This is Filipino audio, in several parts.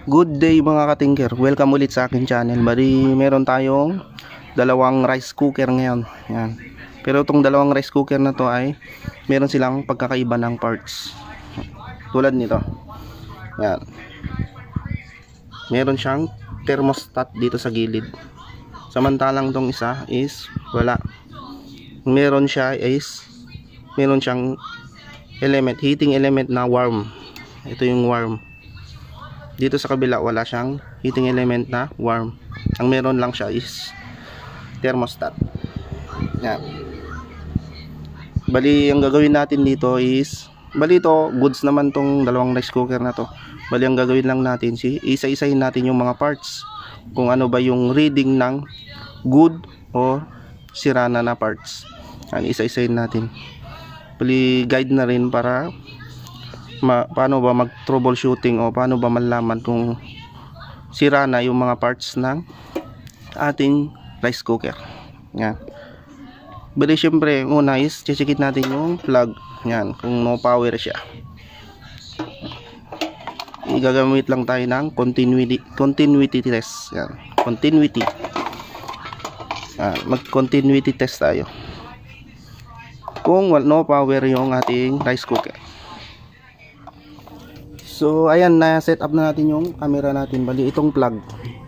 Good day mga katingker, welcome ulit sa akin channel. Bali meron tayong dalawang rice cooker ngayon. Yan. Pero itong dalawang rice cooker na to ay meron silang pagkakaiba ng parts. Tulad nito. Yan. Meron siyang thermostat dito sa gilid. Samantalang tong isa is wala. Meron siyang element, heating element na warm. Ito yung warm. Dito sa kabila wala siyang heating element na warm. Ang meron lang siya is thermostat. Yan. Bali ang gagawin natin dito is, bali ito goods naman tong dalawang rice cooker na to. Bali ang gagawin lang natin isa-isahin natin yung mga parts. Kung ano ba yung reading ng good o sira na parts. Yan, isa-isahin natin. Bali guide na rin para paano ba mag troubleshooting o paano ba malaman kung sira na yung mga parts ng ating rice cooker. Yan. Bali syempre una is check natin yung plug. Yan, kung no power siya. Igagamit lang tayo ng continuity test. Yan, continuity. Mag continuity test tayo. Kung no power yung ating rice cooker. So ayan, na set up na natin yung camera natin. Bali itong plug.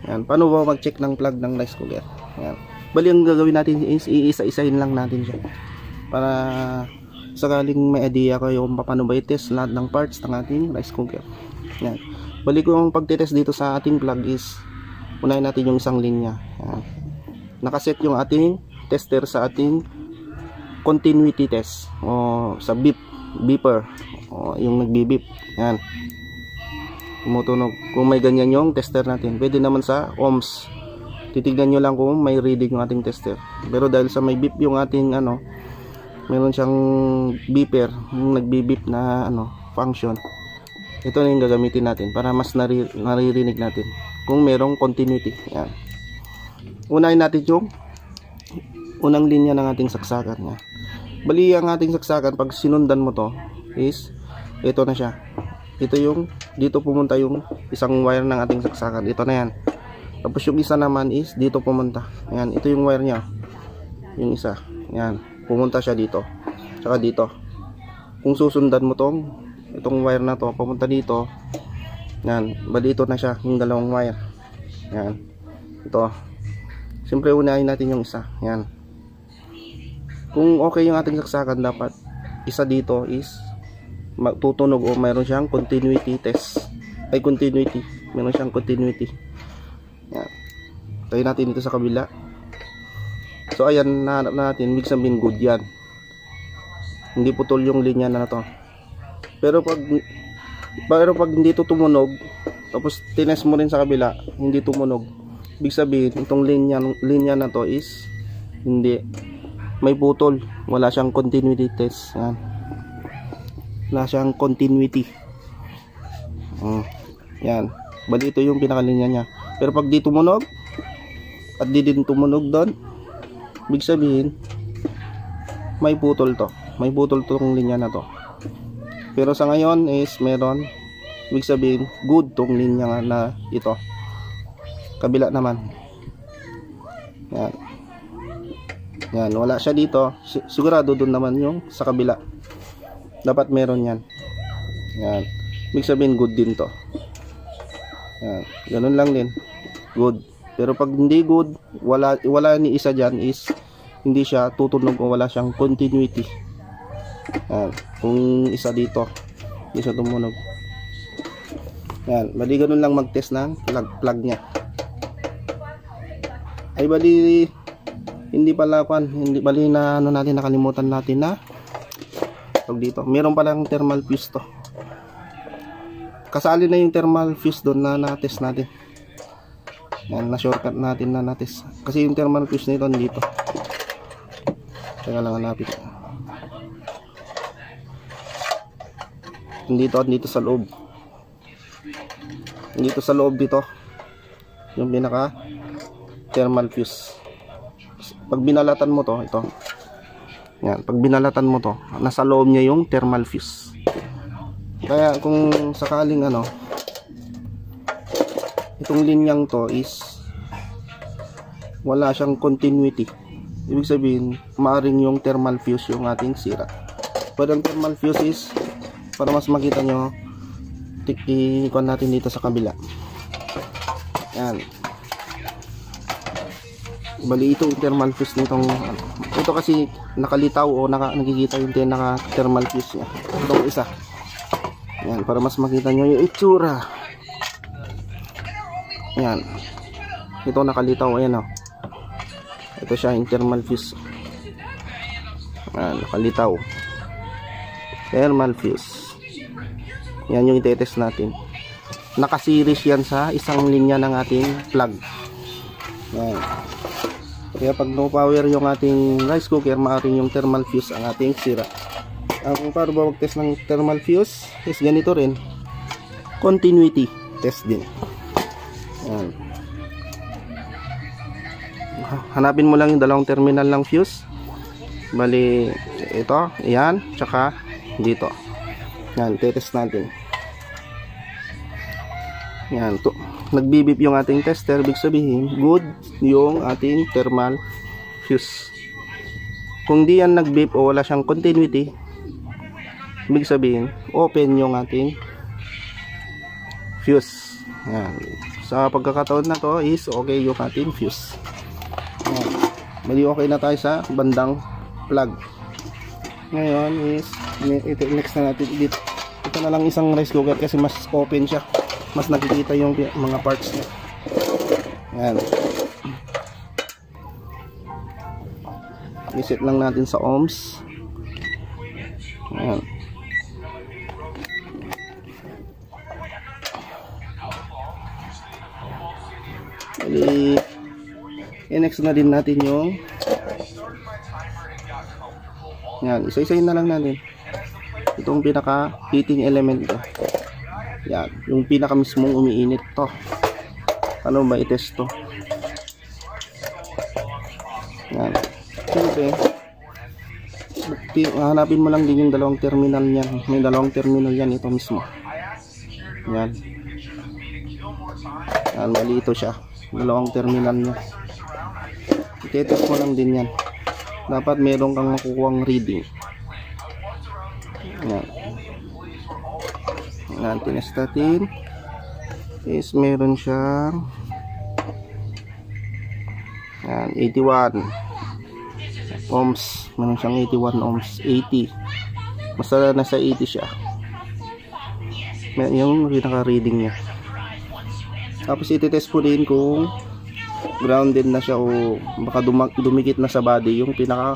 Yan, paano ba mag-check ng plug ng rice cooker? Yan. Bali ang gagawin natin is iisa-isahin lang natin siya. Para sakaling may idea kayo kung paano ba i-test lahat ng parts ng ating rice cooker. Yan. Bali kung pagtitest dito sa ating plug is unahin natin yung isang linya. Yan. Nakaset yung ating tester sa ating continuity test o sa beeper o yung nagbi-beep. Yan. Tumutunog. Kung may ganyan yung tester natin, pwede naman sa ohms. Titignan nyo lang kung may reading yung ating tester. Pero dahil sa may beep yung ating meron siyang beeper, yung nagbi-beep na function. Ito na yung gagamitin natin para mas naririnig natin kung merong continuity. Yan. Unahin natin yung unang linya ng ating saksakan. Yan. Bali ang ating saksakan, pag sinundan mo to is ito na siya. Ito yung dito pumunta yung isang wire ng ating saksakan. Ito na yan. Tapos yung isa naman is dito pumunta. Ayan, ito yung wire niya. Yung isa. Ayan, pumunta siya dito. Tsaka dito. Kung susundan mo itong wire na to, pumunta dito. Ayan, bali ito na siya, yung dalawang wire. Ayan. Ito. Siyempre unahin natin yung isa. Ayan. Kung okay yung ating saksakan, dapat isa dito is tutunog o mayroon siyang continuity test. Ay continuity. Mayroon siyang continuity. Yan. Tayo natin dito sa kabila. So ayan, nahanap na natin. Ibig sabihin good yan. Hindi putol yung linya na to. Pero pag hindi ito tumunog, tapos tinest mo rin sa kabila, hindi tumunog, ibig sabihin itong linya na to is hindi, may putol. Wala siyang continuity test. Yan. Wala siyang continuity. Yan. Bali ito yung pinakalinya niya. Pero pag di tumunog at di din tumunog doon, ibig sabihin may putol to. May putol tong linya na to. Pero sa ngayon is meron, ibig sabihin good tong linya na ito. Kabila naman. Yan. Yan, wala siya dito. Sigurado doon naman yung sa kabila. Dapat meron yan. Yan. Ibig sabihin good din to. Yan. Ganun lang din. Good. Pero pag hindi good, wala ni isa dyan is hindi siya tutunog o wala siyang continuity. Yan. Kung isa dito, hindi siya tumunog. Yan. Bali ganun lang mag-test ng plug niya. Ay bali hindi pala bali na natin, nakalimutan natin na dito. Meron palang thermal fuse to. Kasali na yung thermal fuse doon na na-test natin. Yan, na-shortcut natin na na-test. Kasi yung thermal fuse nito dito. Teka lang hanapin. Dito sa loob. Dito sa loob dito. Yung pinaka thermal fuse. Pag binalatan mo to, ito. Yan, pag binalatan mo to, nasa loob niya yung thermal fuse. Kaya kung sakaling itong linyang to is wala siyang continuity. Ibig sabihin, maaring yung thermal fuse yung ating sira. Pero ang thermal fuse is, para mas makita nyo, ikon natin dito sa kabila. Yan. Bali ito yung thermal fuse nitong, ito kasi nakalitaw o nakikita yung naka thermal fuse niya. Itong isa. Yan, para mas makita nyo yung itsura. Yan. Ito nakalitaw, ayan o. Ito siya yung thermal fuse. Yan, nakalitaw. Thermal fuse. Yan yung itetest natin. Nakaseries yan sa isang linya ng ating plug. Yan. Kaya pag no power yung ating rice cooker, maaaring yung thermal fuse ang ating sira. Kung paano ba mag-test ng thermal fuse is ganito rin. Continuity test din. Yan. Hanapin mo lang yung dalawang terminal ng fuse. Bali ito, yan, tsaka dito. Yan, tetest natin. Yan, to. Nagbibip yung ating tester, ibig sabihin good yung ating thermal fuse. Kung di yan nagbip o wala siyang continuity, ibig sabihin open yung ating fuse. Yan. Sa pagkakataon na to is okay yung ating fuse. Yan. Bali okay na tayo sa bandang plug. Ngayon is next na natin dito. Ito na lang isang rice cooker kasi mas open siya. Mas nakikita yung mga parts niya. Yan. I-set lang natin sa ohms. Yan. I-next na din natin yung yan. Isa-isayin na lang natin itong pinaka heating element ito. Yan, yung pinaka mismong umiinit to. Ano ba i-test to? Yan. Siyempre, hanapin mo lang din yung dalawang terminal niyan. May dalawang terminal yan, ito mismo. Yan. Yan, mali ito siya. Dalawang terminal niya. I-test mo lang din yan. Dapat meron kang makukuhang reading. Yan. Yan, tinest natin is meron siyang yan, 81 ohms. Meron siyang 81 ohms, 80. Basta nasa 80 siya. Yung pinaka-reading niya. Tapos iti-test po din kung grounded na siya o baka dumikit na sa body yung pinaka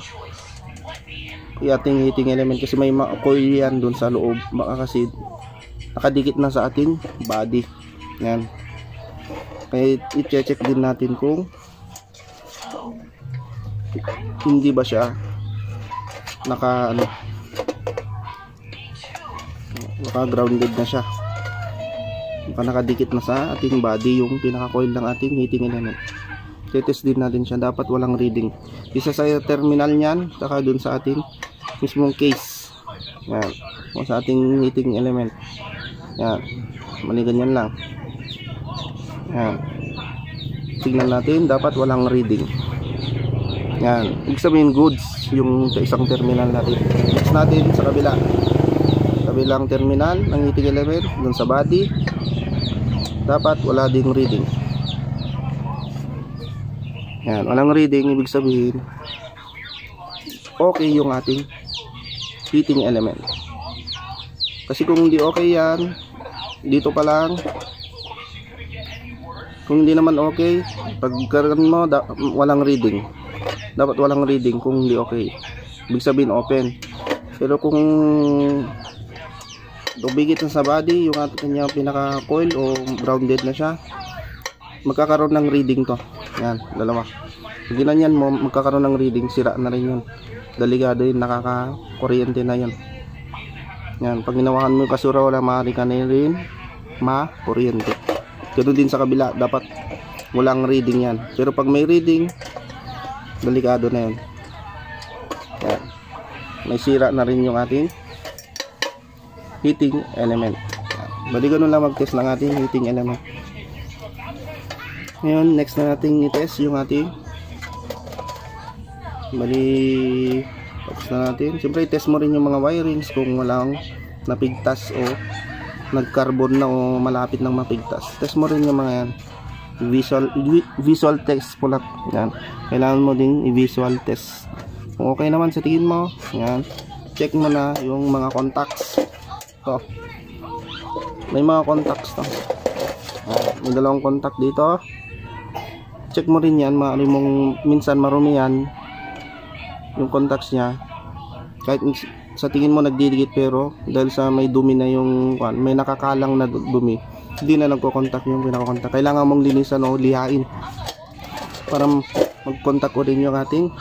ating heating element, kasi may coil yan dun sa loob. Baka kasi nakadikit na sa ating body. Yan. Kaya i-check din natin kung hindi ba siya naka grounded na siya. Baka nakadikit na sa ating body yung pinaka-coil ng ating heating element. I-test din natin siya. Dapat walang reading. Isa sa terminal niyan, saka dun sa ating mismong case. Yan. O sa ating heating element. Yan, mali ganyan lang. Yan. Tignan natin, dapat walang reading. Yan, ibig sabihin goods yung isang terminal natin. Next natin sa kabila. Kabilang terminal ng heating element, dun sa body. Dapat wala ding reading. Yan, walang reading, ibig sabihin okay yung ating heating element. Kasi kung hindi okay yan, dito pa lang, kung hindi naman okay, pagkaroon mo walang reading. Dapat walang reading kung hindi okay, ibig sabihin open. Pero kung dumikit na sa body yung ating kanya pinaka coil o grounded na siya, magkakaroon ng reading to. Yan, dalawa. Pag ginanyan mo, magkakaroon ng reading, sira na rin yun. Delikado yun, nakaka-kuryente na yun. Yan, pag ginawakan mo yung kasura, wala, maaari ka na rin ma-kuryente. Ganoon din sa kabila, dapat walang reading yan. Pero pag may reading, delikado na yun. Yan. May sira na rin yung ating heating element. Yan. Bali ganun lang mag-test ng ating heating element. Ngayon, next na nating i-test yung ating bali, tapos na natin. Siyempre, i-test mo rin yung mga wirings kung walang napigtas o nag-carbon na o malapit ng mapigtas. Test mo rin yung mga yan. Visual test po lang. Yan. Kailangan mo ding i-visual test. Kung okay naman sa tingin mo, yan. Check mo na yung mga contacts. Ito. May mga contacts to. May dalawang contact dito. Check mo rin yan. Maaari mong minsan marumi yan. Yung contacts niya. Kahit sa tingin mo nagdidikit, pero dahil sa may dumi na yung may nakakalang na dumi, hindi na nagko-contact yung pinaka-contact. Kailangan mong linisan o lihain para mag-contact ko rin yung ating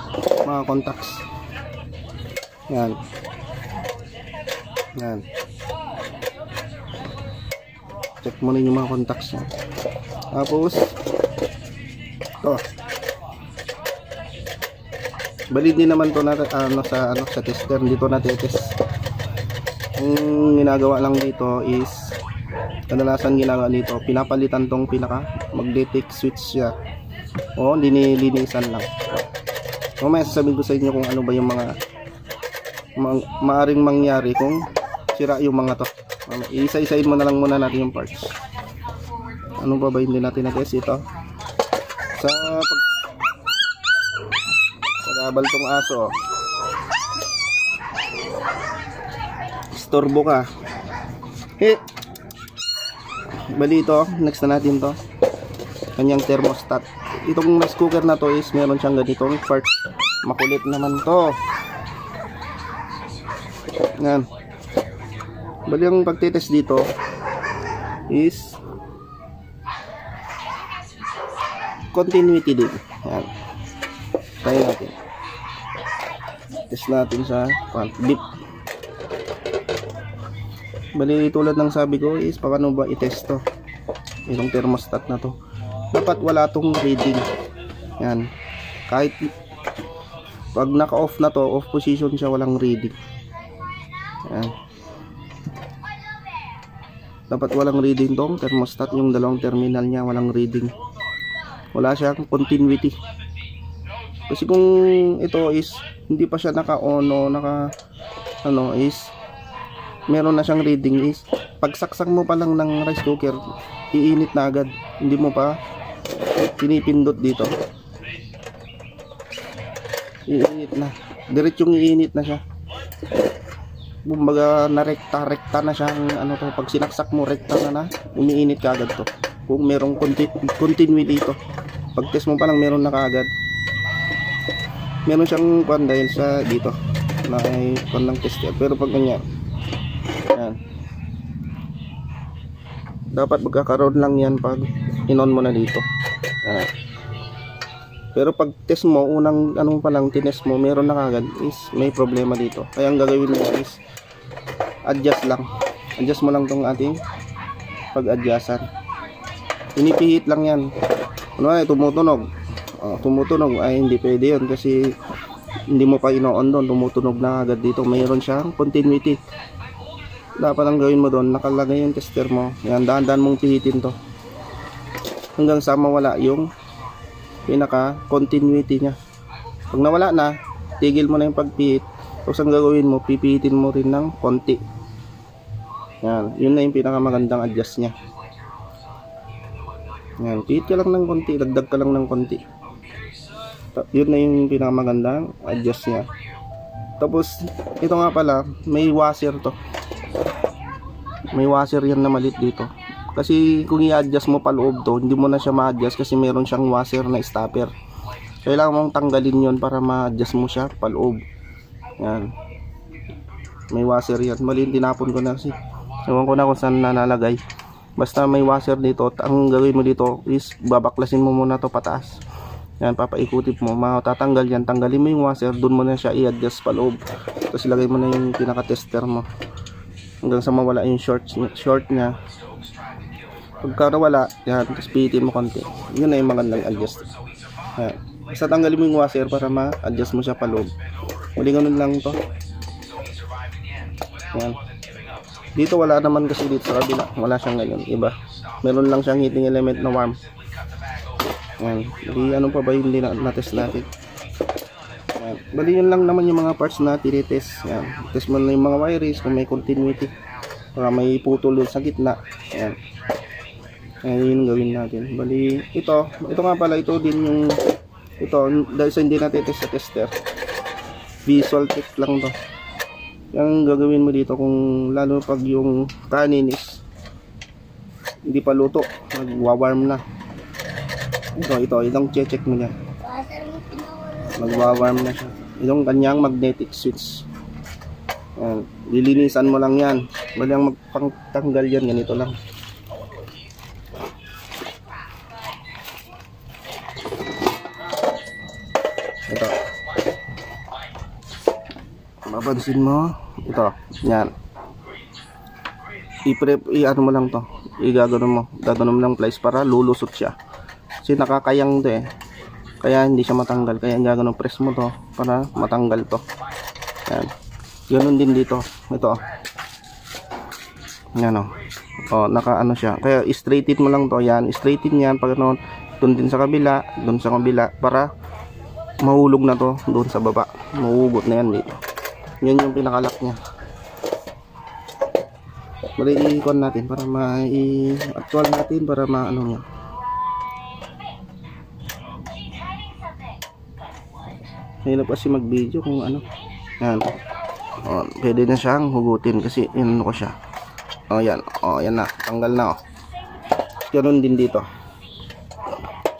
mga contacts. Yan. Yan. Check mo rin yung mga contacts niya. Tapos ito. Bali din naman to na sa tester. Dito natin test. Ang ginagawa lang dito is kadalasan ginagawa dito, pinapalitan tong pinaka magnetic switch siya. O linilinisan lang. So may sasabihin ko sa inyo kung ano ba yung mga maaring mangyari kung sira yung mga to. Isa-isahin mo na lang muna natin yung parts. Ano ba hindi natin na-test ito? Sa pag-abal tong aso. Istorbo ka. Bali ito, next na natin to. Kanyang thermostat. Itong rice cooker na to is meron siyang ganitong part. Makulit naman to. Yan. Bali ang pagtitest dito is continuity din. Yan. Try natin. Test natin sa beep. Bali tulad ng sabi ko is paano ba i-test to? Itong thermostat na to. Dapat wala tong reading. Yan. Kahit pag naka-off na to, off position siya, walang reading. Yan. Dapat walang reading tong thermostat. Yung dalawang terminal niya walang reading. Wala siyang continuity. Kasi kung ito is hindi pa siya naka-on o is meron na siyang reading, is pagsaksak mo pa lang ng rice cooker, iinit na agad. Hindi mo pa pinipindot dito. Iinit na. Diretsong iinit na siya. Kumbaga na rekta na siya to, pag sinaksak mo rekta na umiinit ka agad to. Kung merong continuity dito. Pag test mo pa lang meron na kaagad. Meron siyang dahil sa dito na ay lang tester. Pero pag ganyan, yan, dapat magkakaroon lang yan pag inon mo na dito. Pero pag test mo, unang pa lang tinest mo, meron na kaagad, is may problema dito. Kaya ang gagawin mo is adjust lang. Adjust mo lang tong ating pag-adjustan. Pinipihit lang yan. Ano ay tumutunog. Tumutunog ay hindi pwede yun kasi hindi mo pa ino-on doon, tumutunog na agad dito. Mayroon siyang continuity. Dapat ang gawin mo doon, nakalagay yung tester mo. Yan, dahan-dahan mong pihitin to hanggang sa mawala yung pinaka continuity niya. Pag nawala na, tigil mo na yung pagpihit. Tapos ang gagawin mo, pipihitin mo rin ng konti. Yan, yun na yung pinaka magandang adjust niya. Yan, pihit ka lang ng konti, dagdag ka lang ng konti. Yun na yung pinakamagandang adjust niya. Tapos ito nga pala, may washer to. May washer yan na malit dito. Kasi kung i-adjust mo pa loob to, hindi mo na siya ma-adjust kasi meron siyang washer na stopper. Kailangan mong tanggalin yon para ma-adjust mo siya pa loob. Yan. May washer yan. Mali, tinapon ko na kasi ewan ko na kung saan nalalagay. Basta may washer dito. Ang gagawin mo dito is babaklasin mo muna to pataas. Yan, papaikutin mo, matatanggal yan. Tanggalin mo yung washer, doon mo na siya i-adjust pa loob. Tapos ilagay mo na yung pinaka-tester mo hanggang sa mawala yung short niya. Pagka nawala, yan, tapos pihitin mo konti. Yun na yung magandang adjust. Yan. Basta tanggalin mo yung washer para ma-adjust mo siya pa loob. Muli ganun lang to. Yan. Dito wala naman kasi dito sa kabila. Wala siyang ngayon, iba. Meron lang siyang heating element na warm. Yan. Bali, ano pa ba yung na-test natin? Yan. Bali, yun lang naman yung mga parts na tinitest. Yan. Test mo na yung mga wirings kung may continuity. Para may putol sa gitna. Yan. Yan yung gawin natin. Bali, ito nga pala, ito din yung, ito, dahil sa hindi natin test sa tester. Visual check lang to. Yung gagawin mo dito kung lalo pag yung kanin is hindi pa luto, nagwa-warm na. Itong check mo niya. Nagwa-warm na siya. Itong kanyang magnetic switch. Yan. Lilinisan mo lang yan. Bali ang magpangtanggal yan, ganito lang. Ito. Mapansin mo, ito, yan. I-ano mo lang to. Gagano mo lang place para lulusot siya. Kasi nakakayang to eh. Kaya hindi siya matanggal. Kaya gagano press mo to para matanggal to. Yan. Ganun din dito. Ito. Yan o. O, naka-ano siya. Kaya straighten mo lang to. Yan. Straighten yan. Pag ano, dun din sa kabila. Dun sa kabila. Para mahulog na to doon sa baba. Mahugot na yan dito. Yan yung pinakalock niya. Bali i-con natin para ma-actual natin para ma-ano niya. Hirap kasi mag-video kung ano. Yan. O, pwede na siyang hugutin kasi yan ko siya. O yan. O yan na. Tanggal na o. Ganun din dito.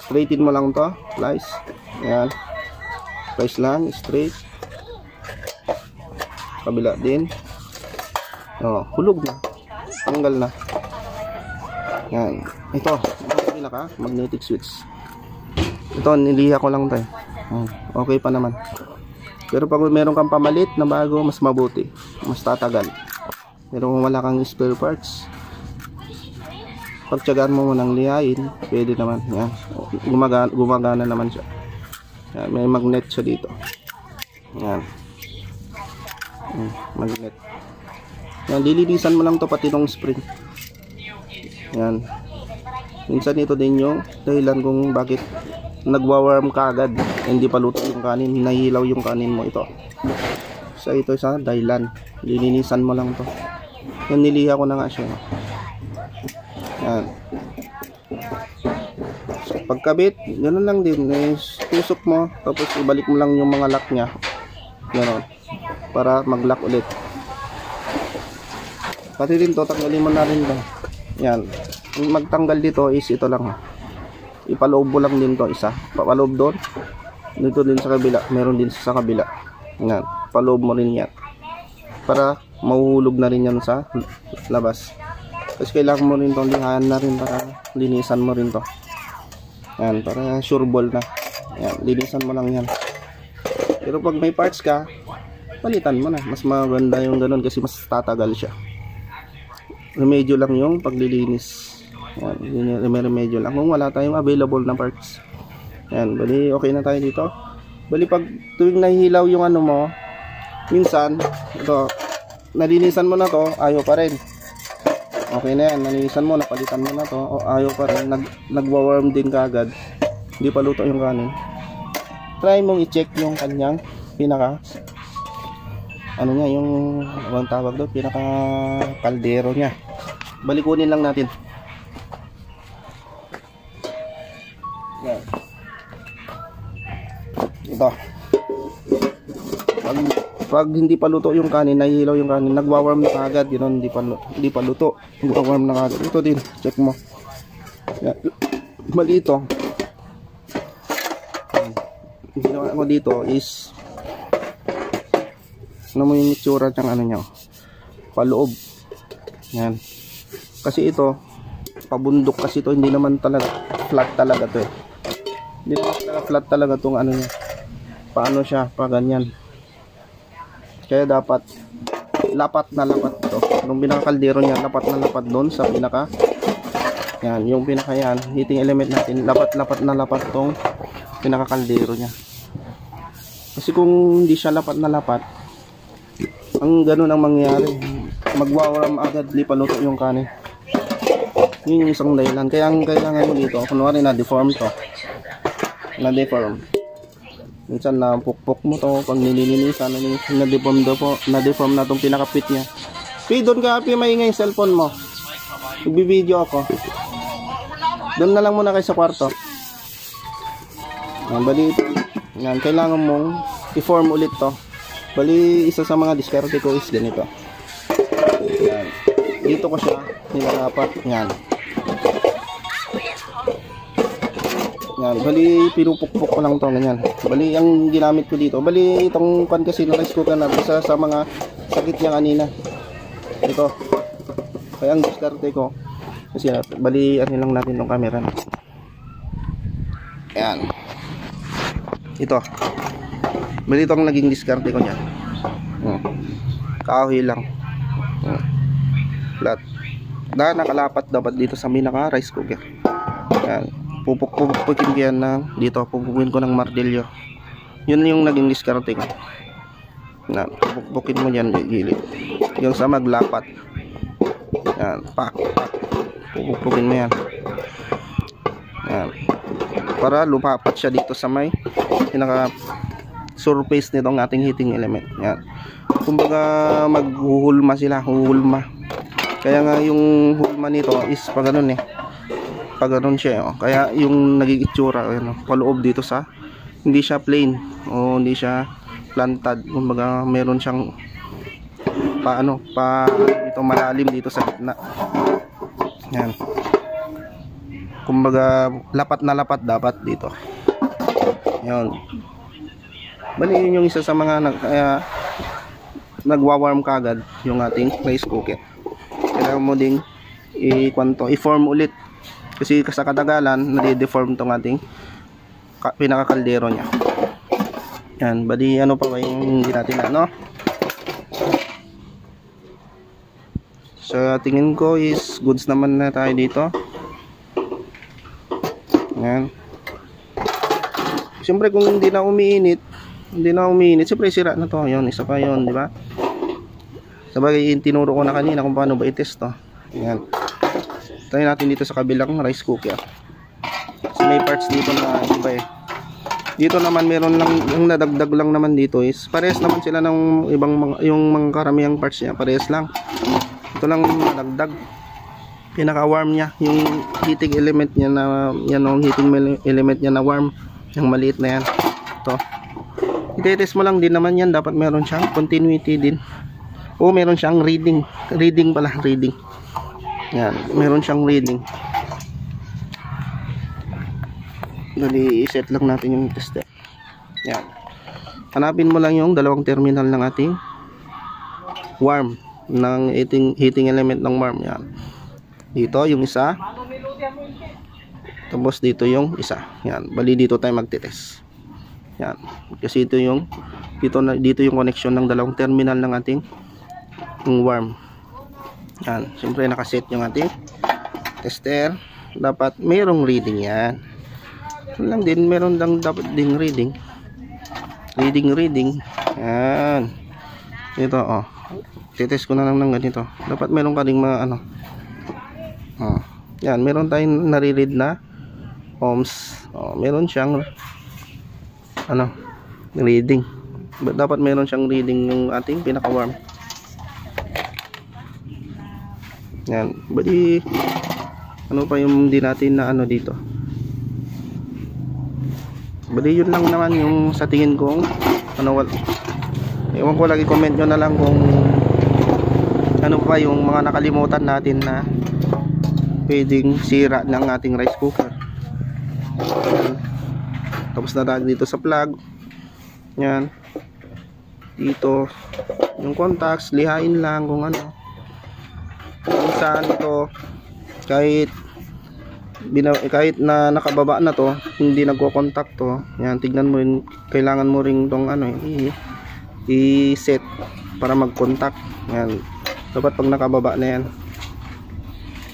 Straighten mo lang to. Slice. Yan. Slice lang. Straight. Kabila din. O, hulog na. Tanggal na. Yan. Ito pinaka magnetic switch. Ito niliha ko lang 'to. Okay pa naman. Pero pag meron kang pamalit na bago, mas mabuti. Mas tatagal. Pero kung wala kang spare parts, pagtiyagaan mo nang lihain, pwede naman. Yan. Gumagana naman siya. Yan. May magnet siya dito. Yan. Magnet. Yan, lilinisan mo lang to pati ng spring. Yan. Minsan ito din yung dahilan kung bakit nagwa-warm ka agad. Hindi pa luto yung kanin, nahihilaw yung kanin mo ito. So ito sa dahilan. Lilinisan mo lang to. Yan, niliha ko na nga siya. Yan. So pagkabit, ganoon lang din. Tusok mo, tapos ibalik mo lang yung mga lock nya. Ganoon. Para mag-lock ulit. Pati rin to, tanggalin mo na rin ba. Yan. Magtanggal dito is ito lang. Ipaloob mo lang din to isa. Papaloob doon. Dito din sa kabila. Meron din sa kabila. Yan. Paloob mo rin yan. Para mahuhulog na rin yan sa labas. Tapos kailangan mo rin itong lihahan na rin para linisan mo rin to. Yan. Para sure ball na. Yan. Linisan mo lang yan. Pero pag may parts ka, palitan mo na. Mas maganda yung ganun kasi mas tatagal siya. Remedyo lang yung paglilinis. Yan, remedyo lang kung wala tayong available na parts. Yan, bali okay na tayo dito. Bali pag tuwing nahihilaw yung ano mo, minsan ito, nalinisan mo na to, ayaw pa rin. Okay na yan, nalinisan mo, napalitan mo na to, o ayaw pa rin, nagwa-warm din kaagad, hindi pa luto yung kanin. Try mong i-check yung kanyang pinaka ano niya, yung ang tawag doon, pinaka kaldero niya. Balikunin lang natin. Yan. Ito. Pag hindi pa luto yung kanin, nahihilaw yung kanin, nagwa-warm na kagad, yun, hindi pa luto, nagwa-warm na kagad. Ito din, check mo. Yan. Mali ito. Ang ginawa ko dito is ano mo yung itsura ng ano nyo, paloob. Yan. Kasi ito, pabundok kasi ito, hindi naman talaga flat talaga to eh. Hindi naman talaga flat talaga itong ano niya. Paano siya, pa ganyan. Kaya dapat lapat na lapat ito. Yung pinakakaldero niya, lapat na lapat doon sa pinaka. Yan, yung pinaka yan, heating element natin, lapat na lapat itong pinakakaldero niya. Kasi kung hindi siya lapat na lapat, ang ganun ang mangyayari, magwawaram agad, di paluto yung kanin. Yun yung isang dahilan. Kaya ang kailangan mo dito, kunwari na deform to, na-deform. Minsan na pukpok mo to pag nililinisan, na-deform na tong pinakapit niya. Doon ka, maingay yung cellphone mo. Nagbi-video ako. Doon na lang muna kayo sa kwarto. Yan, bali ito. Yan, kailangan mong i-form ulit to. Bali, isa sa mga diskarte ko is ganito. Yan. Dito ko siya nilalapat. Yan. Yan, bali pinupukpok ko lang to, ganyan. Bali ang ginamit ko dito. Bali itong pan kasi na rice cooker natin sa mga sakit niya kanina. Ito. Kaya ang diskarte ko kasi bali ano lang natin tong camera na. Yan. Ito. Bali itong naging diskarte ko niyan. Kahoy lang. Flat. Nakalapat dapat dito sa minaka rice cooker. Yan. Pupukpukin ko yan ng dito, pupukin ko ng martilyo. Yun yung naging diskarte ko. Yan, pupukpukin mo yan gilid. Yung sa maglapat. Yan, pak. Pupukpukin mo yan. Yan. Para lumapat siya dito sa may pinaka surface nitong ating heating element. Yan. Kumbaga maghuhulma sila, huhulma. Kaya nga yung hulma nito is pa ganun pag ganun siya, kaya yung nagigitsura paloob dito sa hindi siya plain o hindi siya plantad, kumbaga meron siyang dito malalim dito sa gitna. Yan, kumbaga lapat na lapat dapat dito. Yan, bali yun yung isa sa mga kaya nagwa-warm kagad yung ating rice cooker. Kailangan mo ding i-form ulit. Kasi sa katagalan, nade-deform tong ating pinakakaldero niya. Yan, bali ano pa ba yung hindi natin sa tingin ko is goods naman na tayo dito. Yan. Siyempre kung hindi na umiinit, siyempre sira na to. Yun, isa pa yun, di ba? Sabagay, tinuro ko na kanina kung paano ba i-test to. Yan. Tayo natin dito sa kabilang rice cooker. So may parts dito na iba Dito naman meron lang, yung nadagdag lang naman dito is parehas naman sila ng ibang yung mga karamihang parts niya, parehas lang. Ito lang nadagdag. Pinaka-warm niya, yung heating element niya na heating element niya na warm, yung maliit na yan. Ito. I-test mo lang din naman yan, dapat meron siyang continuity din. O meron siyang reading. Reading. Yan, meron siyang reading. Dali, i-set lang natin yung tester. Yan. Hanapin mo lang yung dalawang terminal ng ating warm, ng heating element ng warm. Yan. Dito yung isa. Tapos dito yung isa. Yan. Bali dito tayo magte-test. Yan. Kasi ito yung dito yung connection ng dalawang terminal ng ating warm. Yan, siyempre nakaset yung ating tester. Dapat mayroong reading yan. Lang din, meron lang dapat ding reading. Reading. Yan. Ito, titest ko na lang ng ganito. Dapat meron ka ding mga yan, meron tayong nare-read na ohms. Meron siyang reading. Dapat meron siyang reading yung ating pinaka-warm. Yan, bali ano pa yung hindi natin na dito. Bali yun lang naman yung sa tingin kong ewan ko, lagi comment nyo na lang kung ano pa yung mga nakalimutan natin na pwedeng sira ng ating rice cooker. Yan. Tapos na tayo dito sa plug. Yan, dito yung contacts, lihain lang kung saan ito, kahit na nakababa na to, hindi nagko-contact to. Yan, tignan mo yun, kailangan mo ring tong i-set para mag-contact. Yan, dapat pag nakababa na yan,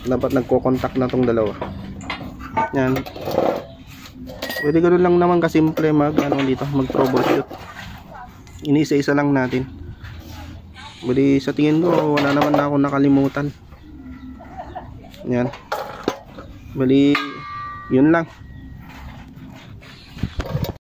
dapat nagko-contact na tong dalawa. Yan, pwede ganoon lang naman kasimple dito, mag-troubleshoot. Inisa-isa lang natin. Bali sa tingin ko wala naman na ako nakalimutan. Yan. Bali yun lang.